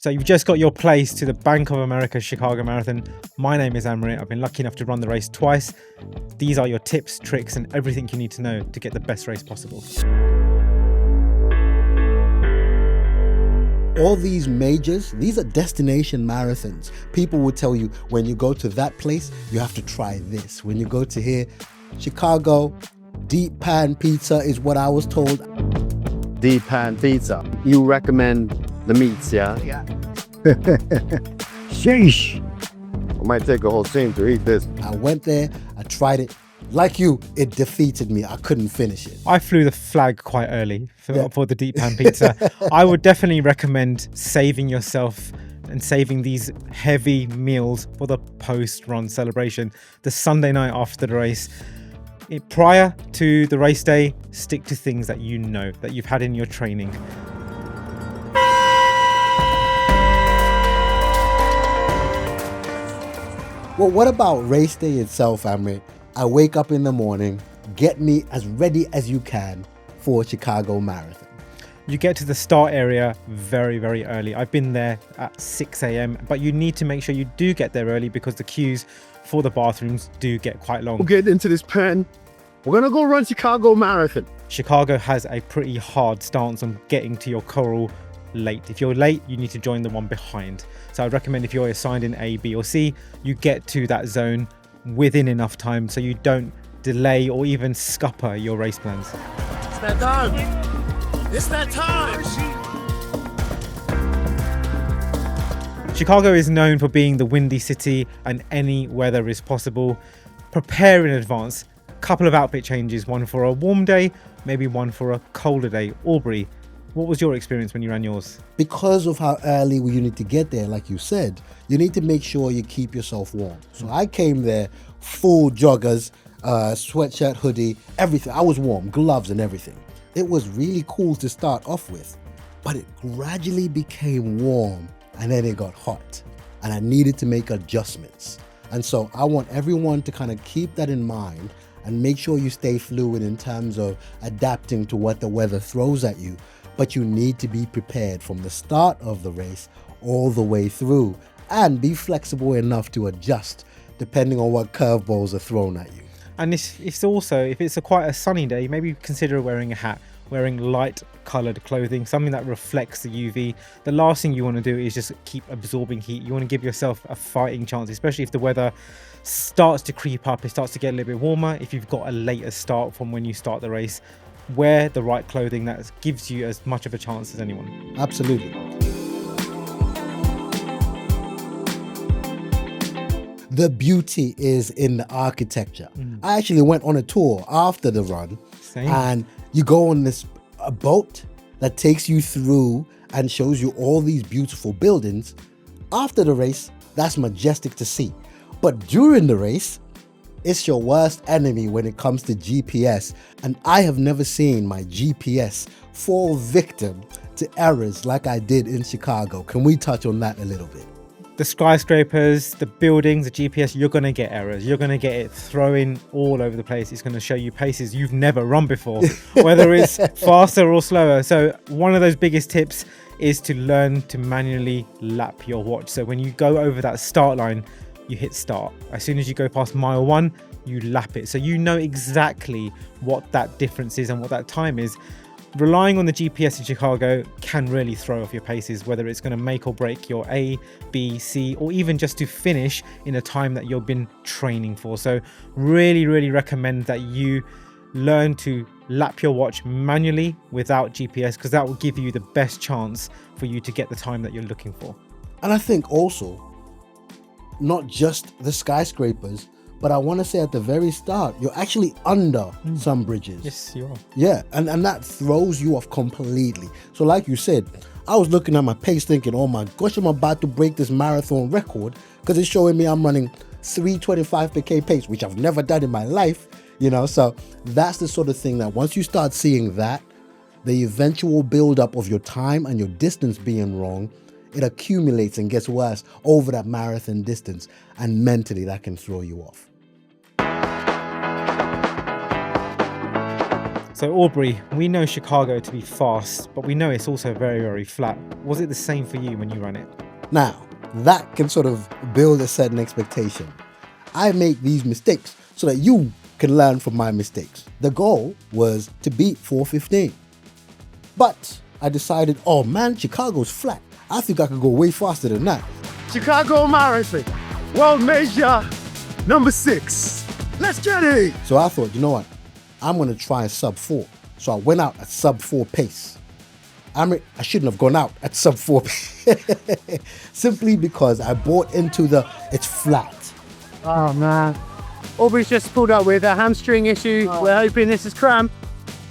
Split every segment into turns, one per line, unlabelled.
So you've just got your place to the Bank of America Chicago Marathon. My name is Amrit. I've been lucky enough to run the race twice. These are your tips, tricks, and everything you need to know to get the best race possible.
All these majors, these are destination marathons. People will tell you, when you go to that place, you have to try this. When you go to here, Chicago, deep pan pizza is what I was told.
Deep pan pizza. You recommend the meats, yeah?
Yeah.
Sheesh. I might take a whole team to eat this.
I went there, I tried it. Like you, it defeated me. I couldn't finish it.
I flew the flag quite early for the deep pan pizza. I would definitely recommend saving yourself and saving these heavy meals for the post-run celebration, the Sunday night after the race. Prior to the race day, stick to things that you know, that you've had in your training.
Well, what about race day itself, Amrit? I wake up in the morning, get me as ready as you can for Chicago Marathon.
You get to the start area very, very early. I've been there at 6 a.m, but you need to make sure you do get there early because the queues for the bathrooms do get quite long.
We'll get into this pen. We're gonna go run Chicago Marathon.
Chicago has a pretty hard stance on getting to your corral late. If you're late, you need to join the one behind. So I'd recommend if you're assigned in A, B or C, you get to that zone within enough time so you don't delay or even scupper your race plans.
It's that time. It's that time.
Chicago is known for being the windy city and any weather is possible. Prepare in advance. Couple of outfit changes, one for a warm day, maybe one for a colder day. Aubrey, what was your experience when you ran yours?
Because of how early you need to get there, like you said, you need to make sure you keep yourself warm. So I came there full joggers, sweatshirt, hoodie, everything. I was warm, gloves and everything. It was really cool to start off with, but it gradually became warm and then it got hot and I needed to make adjustments. And so I want everyone to kind of keep that in mind and make sure you stay fluid in terms of adapting to what the weather throws at you. But you need to be prepared from the start of the race all the way through and be flexible enough to adjust depending on what curveballs are thrown at you.
And it's also, if it's quite a sunny day, maybe consider wearing a hat, wearing light coloured clothing, something that reflects the UV. The last thing you want to do is just keep absorbing heat. You want to give yourself a fighting chance, especially if the weather starts to creep up, it starts to get a little bit warmer. If you've got a later start from when you start the race, wear the right clothing that gives you as much of a chance as anyone.
Absolutely. The beauty is in the architecture. I actually went on a tour after the run.
Same.
And you go on a boat that takes you through and shows you all these beautiful buildings. After the race, that's majestic to see. But during the race, it's your worst enemy when it comes to GPS. And I have never seen my GPS fall victim to errors like I did in Chicago. Can we touch on that a little bit?
The skyscrapers, the buildings, the GPS, you're going to get errors. You're going to get it throwing all over the place. It's going to show you paces you've never run before, whether it's faster or slower. So one of those biggest tips is to learn to manually lap your watch. So when you go over that start line, you hit start. As soon as you go past mile 1, you lap it. So you know exactly what that difference is and what that time is. Relying on the GPS in Chicago can really throw off your paces, whether it's going to make or break your A, B, C, or even just to finish in a time that you've been training for. So really, really recommend that you learn to lap your watch manually without GPS, because that will give you the best chance for you to get the time that you're looking for.
And I think also, not just the skyscrapers, but I want to say at the very start, you're actually under some bridges.
Yes, you are.
Yeah, and that throws you off completely. So like you said, I was looking at my pace thinking, oh my gosh, I'm about to break this marathon record because it's showing me I'm running 3:25 per K pace, which I've never done in my life, you know? So that's the sort of thing that once you start seeing that, the eventual buildup of your time and your distance being wrong, it accumulates and gets worse over that marathon distance, and mentally that can throw you off.
So Aubrey, we know Chicago to be fast, but we know it's also very, very flat. Was it the same for you when you ran it?
Now, that can sort of build a certain expectation. I make these mistakes so that you can learn from my mistakes. The goal was to beat 4:15. But I decided, oh man, Chicago's flat. I think I could go way faster than that.
Chicago Marathon World Major number 6. Let's get it!
So I thought, you know what? I'm going to try sub 4. So I went out at sub 4 pace. Amrit, I shouldn't have gone out at sub 4 pace. Simply because I bought into it's flat.
Oh man. Aubrey's just pulled up with a hamstring issue. We're hoping this is cramp.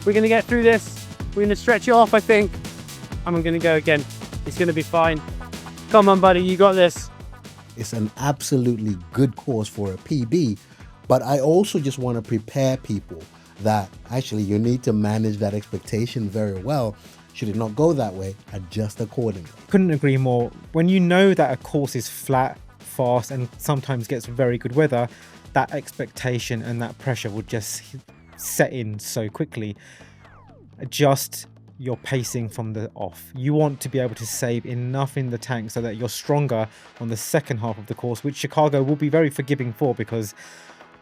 We're going to get through this. We're going to stretch it off, I think. I'm going to go again. It's going to be fine. Come on, buddy. You got this.
It's an absolutely good course for a PB, but I also just want to prepare people that actually you need to manage that expectation very well. Should it not go that way, adjust accordingly.
Couldn't agree more. When you know that a course is flat, fast, and sometimes gets very good weather, that expectation and that pressure will just set in so quickly. Adjust your pacing from the off. You want to be able to save enough in the tank so that you're stronger on the second half of the course, which Chicago will be very forgiving for, because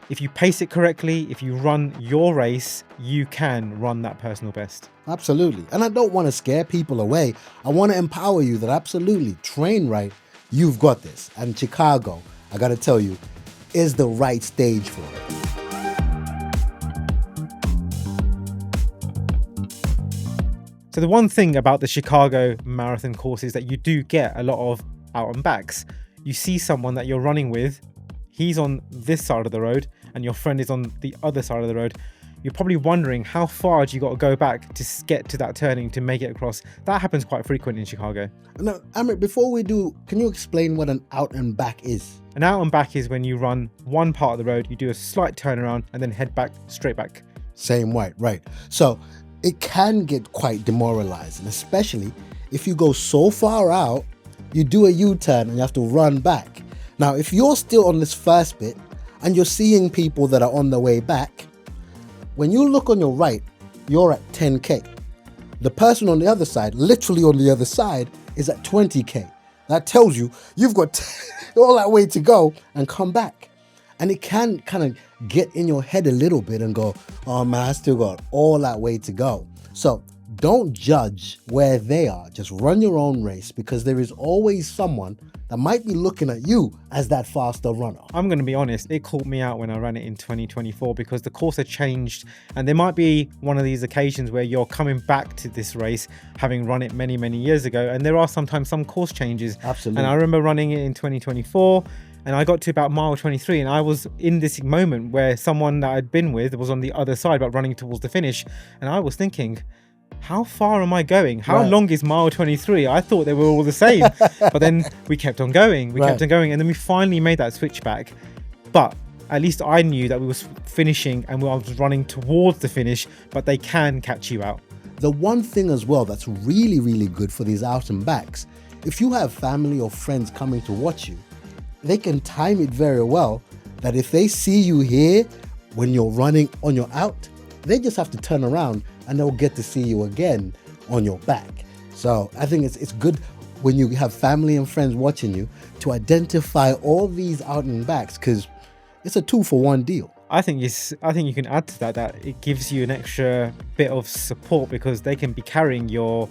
if you pace it correctly, if you run your race, you can run that personal best.
Absolutely. And I don't want to scare people away. I want to empower you that absolutely, train right, you've got this. And Chicago, I got to tell you, is the right stage for it.
So the one thing about the Chicago Marathon course is that you do get a lot of out and backs. You see someone that you're running with, he's on this side of the road and your friend is on the other side of the road. You're probably wondering how far do you got to go back to get to that turning to make it across. That happens quite frequent in Chicago.
Now, Amrit, before we do, can you explain what an out and back is?
An out and back is when you run one part of the road, you do a slight turnaround and then head back, straight back.
Same way, right. So it can get quite demoralizing, especially if you go so far out, you do a U-turn and you have to run back. Now, if you're still on this first bit and you're seeing people that are on the way back, when you look on your right, you're at 10K. The person on the other side, literally on the other side, is at 20K. That tells you you've got all that way to go and come back. And it can kind of get in your head a little bit and go, oh man, I still got all that way to go. So don't judge where they are. Just run your own race, because there is always someone that might be looking at you as that faster runner.
I'm going to be honest, it caught me out when I ran it in 2024 because the course had changed, and there might be one of these occasions where you're coming back to this race having run it many, many years ago, and there are sometimes some course changes.
Absolutely.
And I remember running it in 2024 and I got to about mile 23 and I was in this moment where someone that I'd been with was on the other side but running towards the finish, and I was thinking, how far am I going? How long is mile 23? I thought they were all the same. But then we kept on going. We kept on going. And then we finally made that switch back. But at least I knew that we was finishing and I was running towards the finish, but they can catch you out.
The one thing as well that's really, really good for these out and backs, if you have family or friends coming to watch you, they can time it very well that if they see you here when you're running on your out, they just have to turn around and they'll get to see you again on your back. So I think it's good when you have family and friends watching you to identify all these out and backs, because it's a 2-for-1 deal.
I think you can add to that it gives you an extra bit of support, because they can be carrying your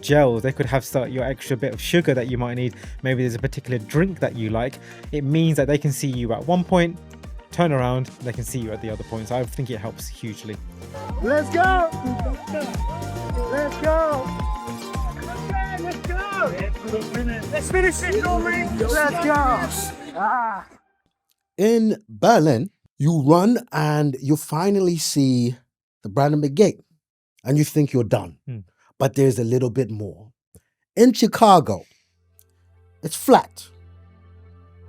gels. They could have your extra bit of sugar that you might need. Maybe there's a particular drink that you like. It means that they can see you at one point, turn around, they can see you at the other point. So I think it helps hugely.
Let's go! Let's go! Let's go! Let's finish it, Aubrey! Let's go!
In Berlin, you run and you finally see the Brandenburg Gate and you think you're done. But there's a little bit more. In Chicago, it's flat.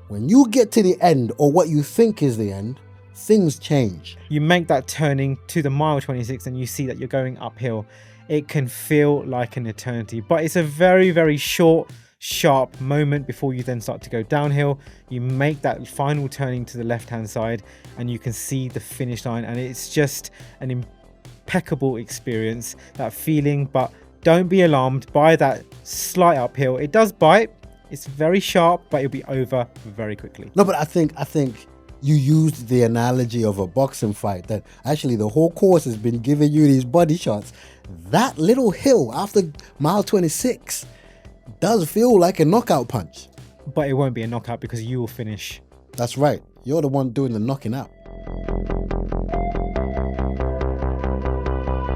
When you get to the end, or what you think is the end, things change.
You make that turning to the mile 26 and you see that you're going uphill. It can feel like an eternity, but it's a very, very short, sharp moment before you then start to go downhill. You make that final turning to the left-hand side and you can see the finish line, and it's just an impeccable experience, that feeling. But don't be alarmed by that slight uphill. It does bite. It's very sharp, but it'll be over very quickly.
No, but I think you used the analogy of a boxing fight, that actually the whole course has been giving you these body shots. That little hill after mile 26 does feel like a knockout punch.
But it won't be a knockout because you will finish.
That's right. You're the one doing the knocking out.